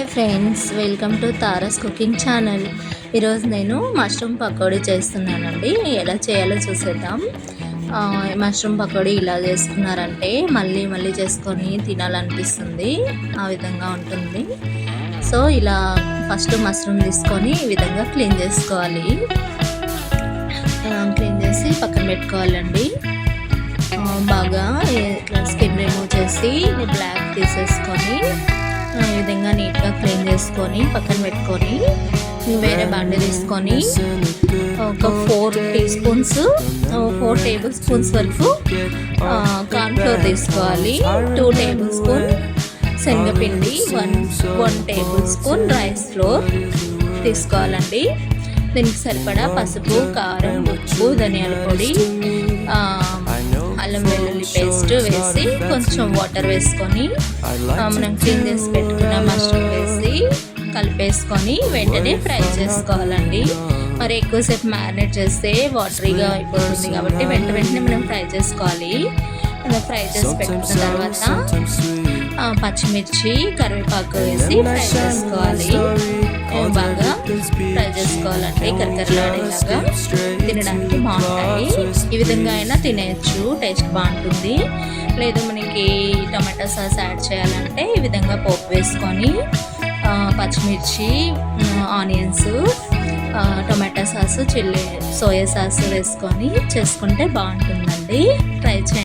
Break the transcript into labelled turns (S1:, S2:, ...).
S1: Hi friends, welcome to Taurus cooking channel. ఈరోజు నేను mushroom pakodi చేస్తున్నానండి. ఎలా చేయాలో చూసేద్దాం. మష్రూమ్ పకోడీ ఇలా చేసుకున్నారంటే మళ్ళీ మళ్ళీ చేసుకొని తినాలనిపిస్తుంది, ఆ విధంగా ఉంటుంది. సో ఇలా ఫస్ట్ మష్రూమ్ తీసుకొని ఈ విధంగా క్లీన్ చేసుకోవాలి. క్లీన్ చేసి పక్కన పెట్టుకోవాలండి. బాగా ఇట్లా స్కిన్ రిమూవ్ చేసి బ్లాక్ తీసేసుకొని ఈ విధంగా నీట్గా క్లీన్ చేసుకొని పక్కన పెట్టుకొని వేరే బాండీ తీసుకొని ఒక 4 టేబుల్ స్పూన్స్ వరకు కార్న్ఫ్లోర్ తీసుకోవాలి. 2 టేబుల్ స్పూన్ శనగపిండి, 1 టేబుల్ స్పూన్ రైస్ ఫ్లోర్ తీసుకోవాలండి. దీనికి సరిపడా పసుపు, కారం, ఉప్పు, ధనియాల పొడి, అల్లం వెల్లుల్లి పేస్ట్ వేసి కొంచెం వాటర్ వేసుకొని మనం క్లీన్ చేసి పెట్టుకున్న మష్రూమ్ వేసి కలిపేసుకొని వెంటనే ఫ్రై చేసుకోవాలండి. మరి ఎక్కువసేపు మ్యారినేట్ చేస్తే వాటరీగా అయిపోతుంది కాబట్టి వెంటనే మనం ఫ్రై చేసుకోవాలి. ఫ్రై చేసి పెట్టుకున్న తర్వాత పచ్చిమిర్చి, కరివేపాకు వేసి ఫ్రై చేసుకోవాలి. బాగా ఫ్రై చేసుకోవాలంటే కరకరలాడేలాగా తినడానికి బాగుంటాయి. ఈ విధంగా అయినా తినేయచ్చు, టేస్ట్ బాగుంటుంది. లేదు మనకి టమాటా సాస్ యాడ్ చేయాలంటే ఈ విధంగా పోపు వేసుకొని పచ్చిమిర్చి, ఆనియన్స్, టమాటా సాసు, సోయా సాసు వేసుకొని చేసుకుంటే బాగుంటుందండి. ట్రై చేయండి.